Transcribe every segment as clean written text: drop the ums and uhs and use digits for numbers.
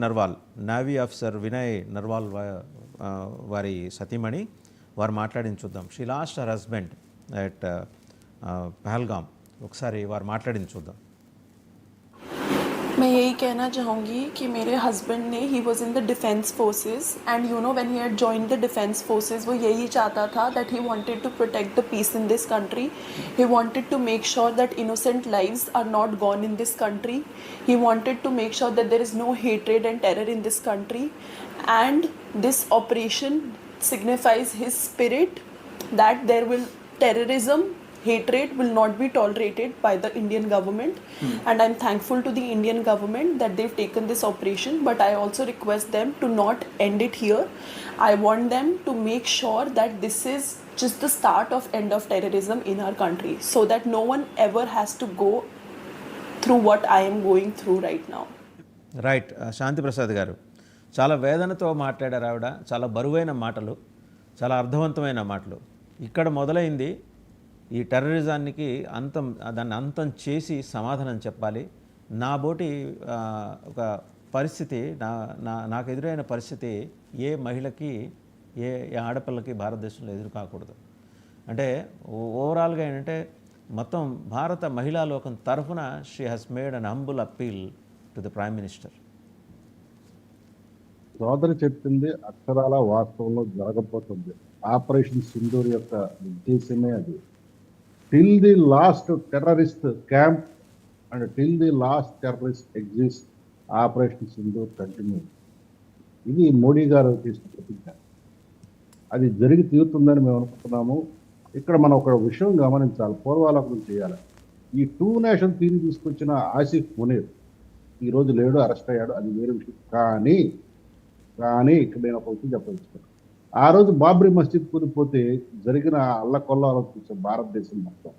Narwal navy officer Vinay Narwal వారి సతీమణి వారు మాట్లాడింది చూద్దాం. She lost her husband at Pahalgam. ఒకసారి వారు మాట్లాడింది చూద్దాం. मैं यही कहना चाहूँगी कि मेरे हस्बैंड ने he was in the defence forces and you know when he had joined the defence forces वो यही चाहता था that he wanted to protect the peace in this country. He wanted to make sure that innocent lives are not gone in this country. He wanted to make sure that there is no hatred and terror in this country and this operation signifies his spirit that there will terrorism, hatred will not be tolerated by the Indian government. And I'm thankful to the Indian government that they've taken this operation, but I also request them to not end it here. I want them to make sure that this is just the start of end of terrorism in our country, so that no one ever has to go through what I am going through right now. Right. Shanti Prasad garu చాలా వేదనతో మాట్లాడారు ఆవిడ. చాలా బరువైన మాటలు, చాలా అర్థవంతమైన మాటలు. ఇక్కడ మొదలైంది ఈ టెర్రరిజానికి దాన్ని అంతం చేసి సమాధానం చెప్పాలి. నా బోటి ఒక పరిస్థితి నాకు ఎదురైన పరిస్థితి ఏ మహిళకి ఏ ఆడపిల్లకి భారతదేశంలో ఎదురు కాకూడదు. అంటే ఓవరాల్గా ఏంటంటే మొత్తం భారత మహిళా లోకం తరఫున she has made an humble appeal to the prime minister. సోదరి చెప్పింది అక్షరాల వాస్తవంలో జరగబోతుంది. ఆపరేషన్ సింధూర్ యొక్క ఉద్దేశమే అది. Till the last terrorist camp and till the last terrorist exist, operation Sindoor continue. ఇది మోడీ గారు తీసుకున్న ప్రతిజ్ఞ. అది జరిగి తీరుతుందని మేము అనుకుంటున్నాము. ఇక్కడ మనం ఒక విషయం గమనించాలి, పూర్వాలోకం చేయాలి. ఈ టూ నేషన్ థీమ్ తీసుకొచ్చిన ఆసిఫ్ మునీర్ ఈరోజు లేడు, అరెస్ట్ అయ్యాడు, అది వేరే విషయం. కానీ ఇక్కడ నేను ఒక విషయం చెప్పదలుచుకున్నాను. ఆ రోజు బాబ్రీ మస్జిద్ కూలిపోతే జరిగిన అల్లకొల్లాలో చూసే భారతదేశం మొత్తం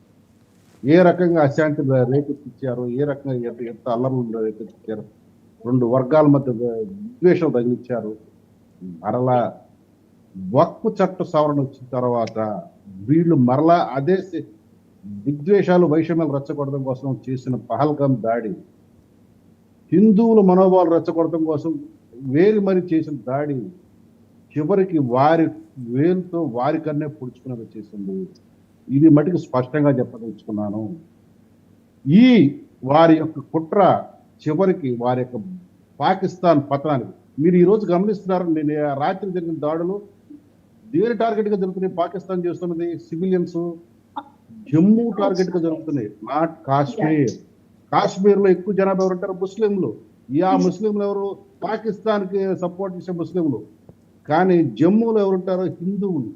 ఏ రకంగా అశాంతి రేకెత్తిచ్చారు, ఏ రకంగా ఎంత అల్లర్లు రేకెత్తిచ్చారు, రెండు వర్గాల మధ్య విద్వేషం తగిలిచ్చారు. మరలా వక్ఫ్ చట్ట సవరణ వచ్చిన తర్వాత వీళ్ళు మరలా అదే విద్వేషాలు వైషమ్యాలు రెచ్చగొట్టడం కోసం చేసిన పహల్గామ్ దాడి, హిందువుల మనోభావాలు రెచ్చగొట్టడం కోసం వేరు మరి చేసిన దాడి చివరికి వారి వేలుతో వారి కన్నే పొడుచుకునేది చేసింది. ఇది మటుకు స్పష్టంగా చెప్పదలుచుకున్నాను. ఈ వారి యొక్క కుట్ర చివరికి వారి యొక్క పాకిస్తాన్ పతనానికి మీరు ఈరోజు గమనిస్తున్నారు. నేను రాత్రి జరిగిన దాడులు దేని టార్గెట్గా జరుగుతున్నాయి? పాకిస్తాన్ చేస్తున్నది సివిలియన్స్, జమ్మూ టార్గెట్గా జరుగుతున్నాయి, నాట్ కాశ్మీర్. కాశ్మీర్లో ఎక్కువ జనాభా ఎవరు ఉంటారు? ముస్లింలు. ఆ ముస్లింలు ఎవరు? పాకిస్తాన్కి సపోర్ట్ చేసే ముస్లింలు. కానీ జమ్మూలో ఎవరుంటారో? హిందువులు.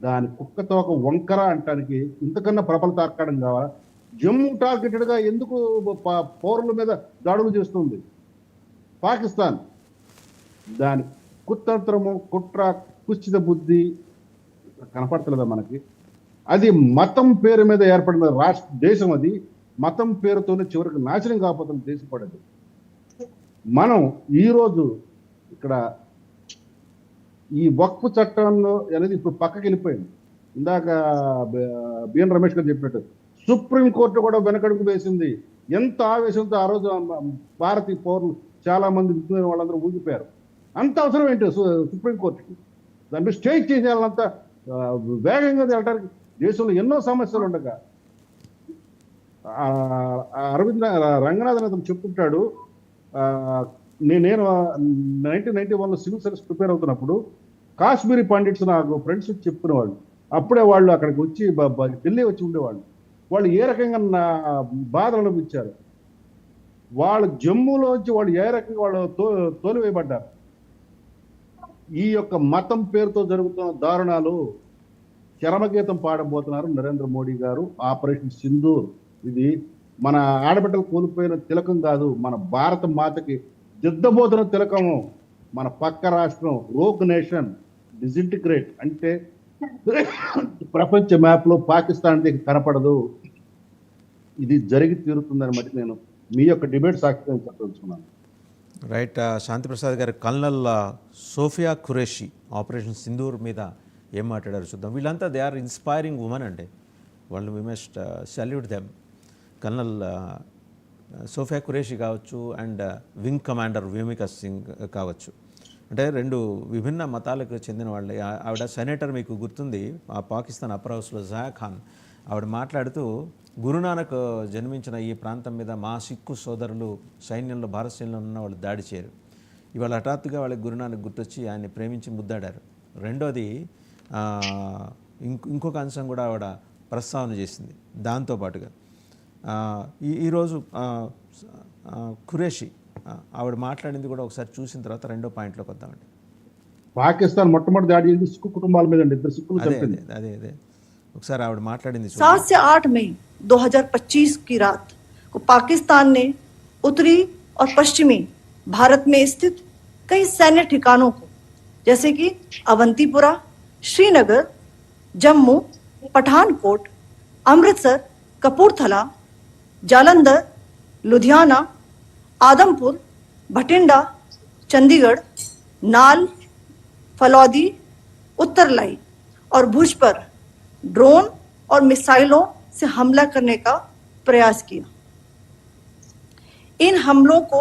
దాని కుక్కతో ఒక వంకర అంటానికి ఇంతకన్నా ప్రబల తార్కాడం కావాలా? జమ్మూ టార్గెటెడ్గా ఎందుకు పౌరుల మీద దాడులు చేస్తుంది పాకిస్తాన్? దాని కుతంత్రము, కుట్ర, కుచిత బుద్ధి కనపడతలేదా మనకి? అది మతం పేరు మీద ఏర్పడిన దేశం. అది మతం పేరుతోనే చివరికి నాశనం కాకపోతున్న దేశం పడదు. మనం ఈరోజు ఇక్కడ ఈ వక్ఫ్ చట్టంలో అనేది ఇప్పుడు పక్కకి వెళ్ళిపోయింది. ఇందాక బిఎన్ రమేష్ గారు చెప్పినట్టు సుప్రీంకోర్టు కూడా వెనకడుగు వేసింది. ఎంత ఆవేశంతో ఆ రోజు భారతీయ పౌరులు చాలా మంది విద్యుత్ వాళ్ళందరూ ఊగిపోయారు. అంత అవసరం ఏంటి సుప్రీంకోర్టుకి? దాన్ని స్టేజ్ చేసేయాలంత వేగంగా వెళ్ళడానికి దేశంలో ఎన్నో సమస్యలు ఉండగా అరవింద్ రంగనాథన్ అతను చెప్తుంటాడు, నేను 1991లో సివిల్ సర్వీస్ ప్రిపేర్ అవుతున్నప్పుడు కాశ్మీరీ పండిట్స్ నాకు ఫ్రెండ్స్ చెప్పుకునేవాళ్ళు. అప్పుడే వాళ్ళు అక్కడికి వచ్చి ఢిల్లీ వచ్చి ఉండేవాళ్ళు. వాళ్ళు ఏ రకంగా నా బాధలు అనిపించారు. వాళ్ళు జమ్మూలో వచ్చి వాళ్ళు ఏ రకంగా వాళ్ళు తోలివేయబడ్డారు. ఈ యొక్క మతం పేరుతో జరుగుతున్న దారుణాలు చరమగీతం పాడబోతున్నారు నరేంద్ర మోడీ గారు. ఆపరేషన్ సింధూర్ ఇది మన ఆడబిడ్డలు కోల్పోయిన తిలకం కాదు, మన భారత మాతకి దిద్దబోతున్న తిలకము. మన పక్క రాష్ట్రం రోగ్ నేషన్ డిజింటిగ్రేట్ అంటే ప్రపంచ మ్యాప్లో పాకిస్తాన్ దగ్గర కనపడదు. ఇది జరిగి తీరుతుందని బట్టి నేను మీ యొక్క డిబేట్ సాక్షిగా చెప్పదలుచుకున్నాను. రైట్. శాంతిప్రసాద్ గారు, కల్నల్ సోఫియా ఖురేషి ఆపరేషన్ సింధూర్ మీద ఏం మాట్లాడారు చూద్దాం. వీళ్ళంతా దే ఆర్ ఇన్స్పైరింగ్ ఉమెన్ అండి. వాళ్ళు we must salute them. Colonel Sofia Qureshi కావచ్చు and wing commander Vyomika Singh కావచ్చు. అంటే రెండు విభిన్న మతాలకు చెందిన వాళ్ళే. ఆవిడ సెనేటర్, మీకు గుర్తుంది ఆ పాకిస్తాన్ అప్పర్ హౌస్లో జహా ఖాన్, ఆవిడ మాట్లాడుతూ గురునానక్ జన్మించిన ఈ ప్రాంతం మీద మా సిక్కు సోదరులు సైన్యంలో, భారత సైన్యంలో ఉన్న వాళ్ళు దాడి చేయరు. ఇవాళ హఠాత్తుగా వాళ్ళకి గురునానక్ గుర్తొచ్చి ఆయన్ని ప్రేమించి ముద్దాడారు. రెండోది ఇంకొక అంశం కూడా ఆవిడ ప్రస్తావన చేసింది. దాంతోపాటుగా ఈరోజు ఖురేషి ఆవిడ మాట్లాడింది కూడా ఒకసారి చూసిన తర్వాత రెండో పాయింట్లోకి వద్దామండి. పాకిస్తాన్ మొట్టమొదటి దాడి చేసింది సిక్కు కుటుంబాల మీద అండి. ఇద్దరు సిక్కులు అదే చంపింది. అదే అదే అదే ఒకసారి ఆవిడ మాట్లాడింది 7 से 8 मई 2025 की रात को पाकिस्तान ने उत्तरी और पश्चिमी भारत में स्थित कई सैन्य ठिकानों को जैसे कि अवंतीपुरा, श्रीनगर, जम्मू, पठानकोट, अमृतसर, कपूरथला, जालंधर, लुधियाना, आदमपुर, भटिंडा, चंडीगढ़, नाल, फलौदी, उत्तरलाई और भुज पर ड्रोन और मिसाइलों से हमला करने का प्रयास किया। इन हमलों को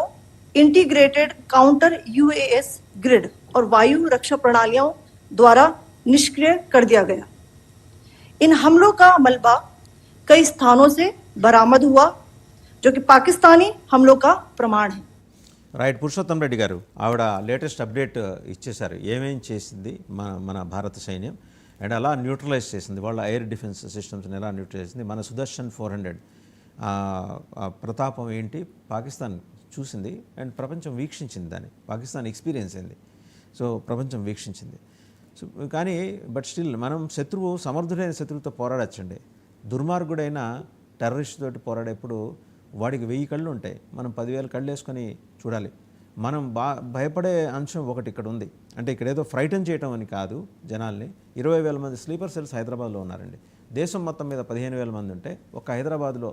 इंटीग्रेटेड काउंटर यूएस ग्रिड और वायु रक्षा प्रणालियों द्वारा निष्क्रिय कर दिया गया। इन हमलों का मलबा कई स्थानों से बरामद हुआ, जो कि पाकिस्तानी हमलों का प्रमाण है। రైట్, పురుషోత్తం రెడ్డి గారు ఆవిడ లేటెస్ట్ అప్డేట్ ఇచ్చేశారు. ఏమేం చేసింది మన భారత సైన్యం అండ్ అలా న్యూట్రలైజ్ చేసింది, వాళ్ళ ఎయిర్ డిఫెన్స్ సిస్టమ్స్ని ఎలా న్యూట్రలైజ్ చేసింది, మన సుదర్శన్ 400 ప్రతాపం ఏంటి పాకిస్తాన్ చూసింది అండ్ ప్రపంచం వీక్షించింది. దాన్ని పాకిస్తాన్ ఎక్స్పీరియన్స్ అయింది. సో ప్రపంచం వీక్షించింది. సో కానీ బట్ స్టిల్ మనం సమర్థుడైన శత్రువుతో పోరాడచ్చండి. దుర్మార్గుడైన టెర్రరిస్ట్ తోటి పోరాడేప్పుడు వాడికి 1000 కళ్ళు ఉంటాయి, మనం 10,000 కళ్ళు వేసుకొని చూడాలి. మనం భయపడే అంశం ఒకటి ఇక్కడ ఉంది. అంటే ఇక్కడ ఏదో ఫ్రైటన్ చేయటం అని కాదు జనాల్ని. 20,000 మంది స్లీపర్ సెల్స్ హైదరాబాద్లో ఉన్నారండి. దేశం మొత్తం మీద 15,000 మంది ఉంటే ఒక హైదరాబాద్లో